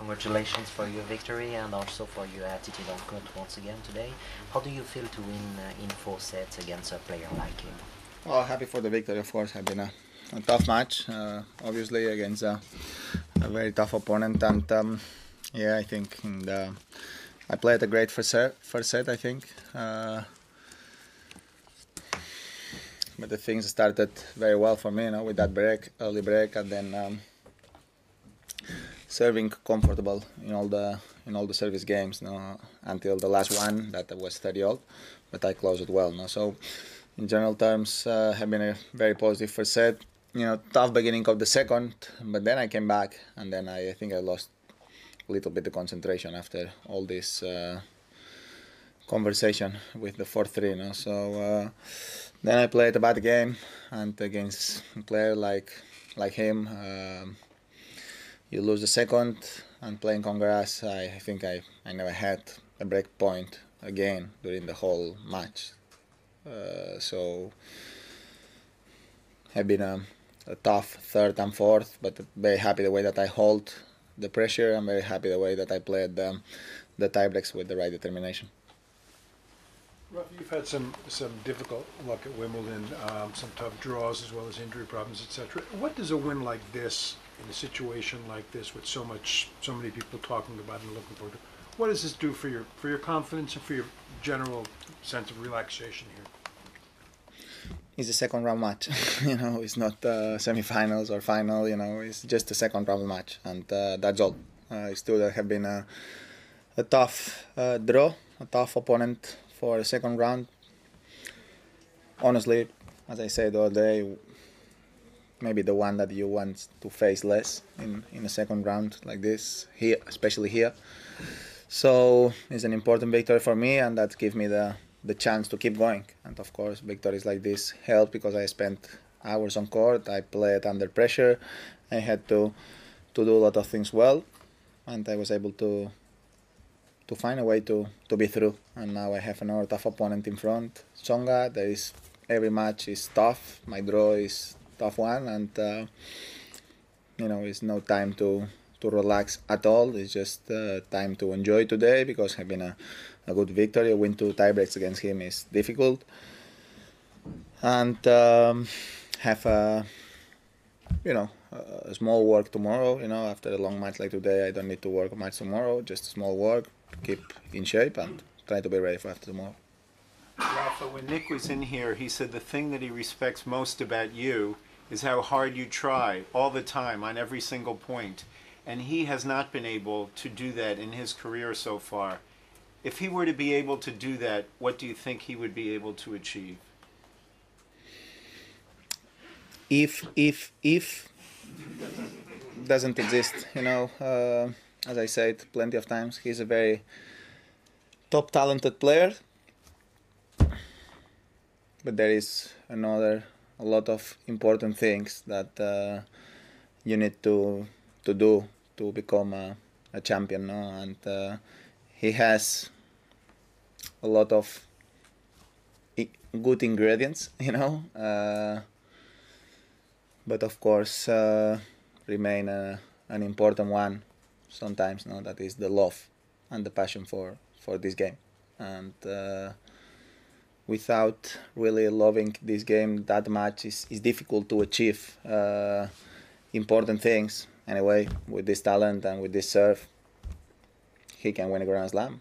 Congratulations for your victory and also for your attitude on court once again today. How do you feel to win in 4 sets against a player like him? Well, happy for the victory, of course. It's been a tough match, obviously, against a very tough opponent. And yeah, I think I played a great first set, I think. But the things started very well for me, with that early break, and then serving comfortable in all the service games, until the last one that was 30-all, but I closed it well. So in general terms, have been a very positive first set. Tough beginning of the second, but then I came back, and then I think I lost a little bit of concentration after all this conversation with the 4-3. So then I played a bad game, and against a player like him, you lose the second, and playing on grass, I think I never had a break point again during the whole match. So have been a tough third and fourth, but very happy the way that I hold the pressure. I'm very happy the way that I played the tie breaks with the right determination. Rafa, you've had some difficult luck at Wimbledon, some tough draws as well as injury problems, etc. What does a win like this, in a situation like this, with so many people talking about and looking forward to, what does this do for your confidence and for your general sense of relaxation here? It's a second round match, it's not semi-finals or final, it's just a second round match, and that's all. It still have been a tough draw, a tough opponent for a second round. Honestly, as I said all day, maybe the one that you want to face less in a second round like this, here, especially here. So it's an important victory for me, and that gives me the chance to keep going. And of course, victories like this help because I spent hours on court. I played under pressure. I had to do a lot of things well, and I was able to find a way to be through. And now I have another tough opponent in front, Tsonga. Every match is tough. My draw is tough one, and it's no time to relax at all. It's just time to enjoy today because it's been a good victory. A win 2 tiebreaks against him is difficult, and have a small work tomorrow. After a long match like today, I don't need to work much tomorrow. Just small work to keep in shape and try to be ready for after tomorrow. Rafa, when Nick was in here, he said the thing that he respects most about you is how hard you try all the time on every single point. And he has not been able to do that in his career so far. If he were to be able to do that, what do you think he would be able to achieve? If doesn't exist, as I said plenty of times, he's a very top talented player, but there is a lot of important things that you need to do to become a champion, and he has a lot of good ingredients, but of course remain an important one sometimes, that is the love and the passion for this game. And without really loving this game that much, is difficult to achieve important things. Anyway, with this talent and with this serve, he can win a Grand Slam,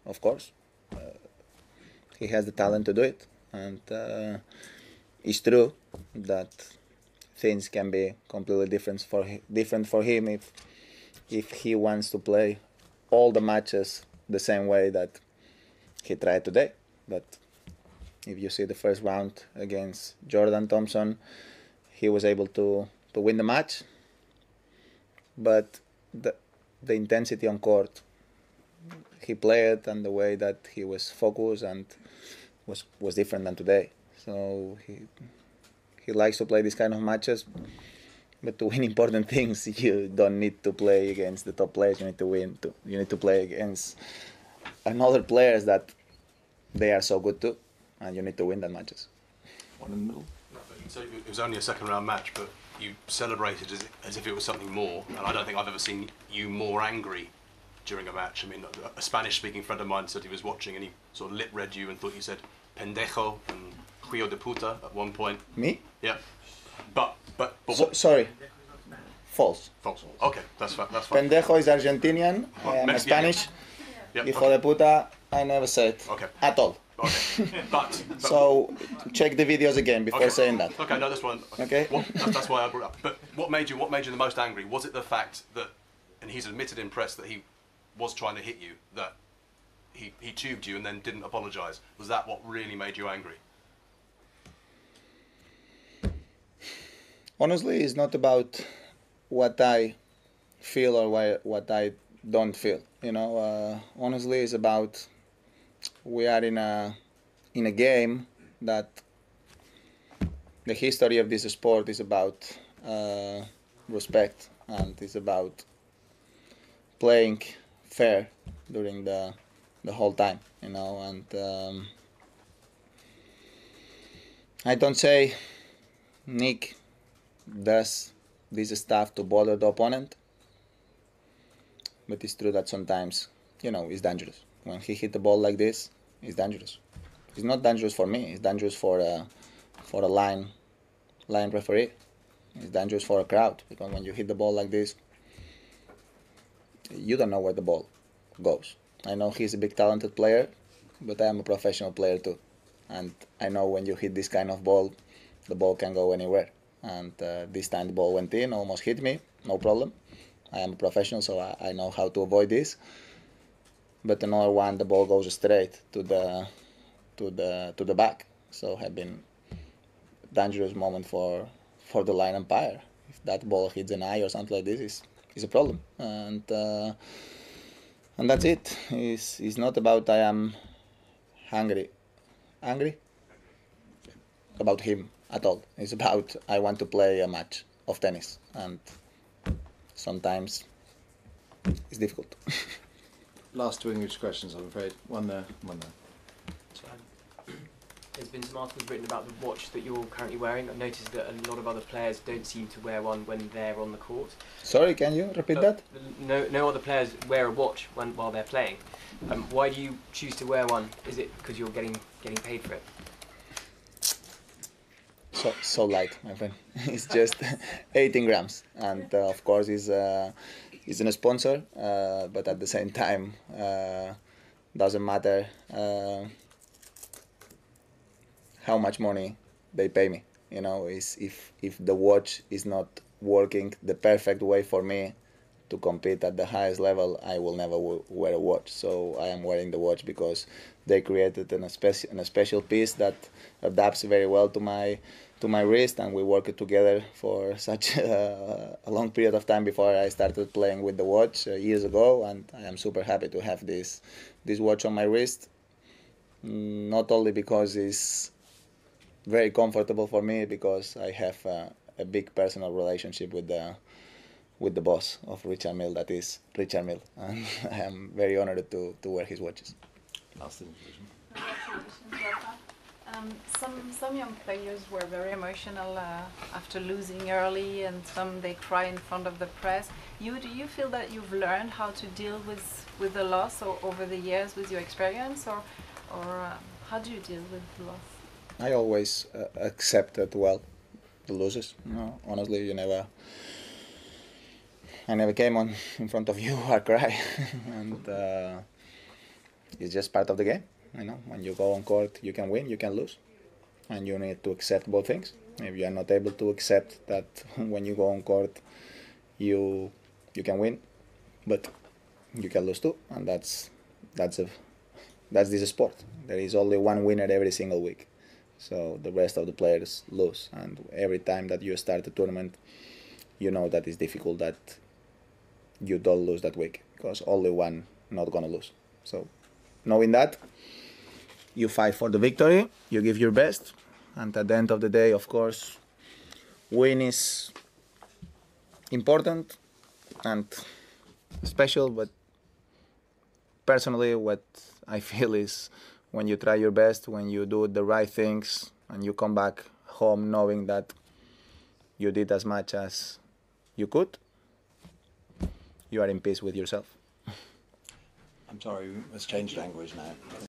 of course. He has the talent to do it, and it's true that things can be completely different for him if he wants to play all the matches the same way that he tried today. But if you see the first round against Jordan Thompson, he was able to win the match, but the intensity on court, he played, and the way that he was focused and was different than today. So he likes to play these kind of matches, but to win important things, you don't need to play against the top players. You need to play against another players that they are so good too, and you need to win that matches. One in the middle. So it was only a second round match, but you celebrated as if it was something more, and I don't think I've ever seen you more angry during a match. I mean, a Spanish-speaking friend of mine said he was watching and he sort of lip-read you and thought you said pendejo and hijo de puta at one point. Me? Yeah. But Sorry. False. False. Okay, that's fine. Pendejo is Argentinian. I am Spanish. Yeah. Hijo de puta, I never said Okay. at all. Okay. But So check the videos again before saying that. Okay, no, that's one. Okay. That's why I brought it up. But what made you the most angry? Was it the fact that, and he's admitted in press that he was trying to hit you, that he tubed you and then didn't apologise? Was that what really made you angry? Honestly, it's not about what I feel or what I don't feel. Honestly, it's about we are in a game that the history of this sport is about respect, and it's about playing fair during the whole time, and I don't say Nick does this stuff to bother the opponent, but it's true that sometimes, it's dangerous. When he hit the ball like this, it's dangerous. It's not dangerous for me. It's dangerous for a line referee. It's dangerous for a crowd, because when you hit the ball like this, you don't know where the ball goes. I know he's a big talented player, but I am a professional player too, and I know when you hit this kind of ball, the ball can go anywhere. And this time the ball went in, almost hit me, no problem. I am a professional, so I know how to avoid this. But another one, the ball goes straight to the back. So have been dangerous moment for the line umpire. If that ball hits an eye or something like this, is a problem. And that's it. It's not about I am angry about him at all. It's about I want to play a match of tennis, and sometimes it's difficult. Last two English questions, I'm afraid. One there, one there. There's been some articles written about the watch that you're currently wearing. I've noticed that a lot of other players don't seem to wear one when they're on the court. Sorry, can you repeat that? No other players wear a watch while they're playing. Why do you choose to wear one? Is it because you're getting paid for it? So light, my friend. It's just 18 grams, and of course it's a sponsor, but at the same time doesn't matter how much money they pay me. Is if the watch is not working the perfect way for me to compete at the highest level, I will never wear a watch. So I am wearing the watch because they created a special piece that adapts very well to my wrist, and we worked together for such a long period of time before I started playing with the watch years ago, and I am super happy to have this watch on my wrist. Not only because it's very comfortable for me, because I have a big personal relationship with the boss of Richard Mille, that is Richard Mille, and I am very honored to wear his watches. Last division. Some young players were very emotional after losing early, and some they cry in front of the press. Do you feel that you've learned how to deal with the loss over the years with your experience, or how do you deal with the loss? I always accepted well the losses. Honestly, I never came in front of you or cry, and it's just part of the game. When you go on court, you can win, you can lose, and you need to accept both things. If you are not able to accept that when you go on court, you can win, but you can lose too, and that's this sport. There is only one winner every single week, so the rest of the players lose. And every time that you start a tournament, you know that it's difficult that you don't lose that week, because only one not gonna lose. So knowing that, you fight for the victory, you give your best, and at the end of the day, of course, win is important and special, but personally what I feel is when you try your best, when you do the right things, and you come back home knowing that you did as much as you could, you are in peace with yourself. I'm sorry, let's change language now.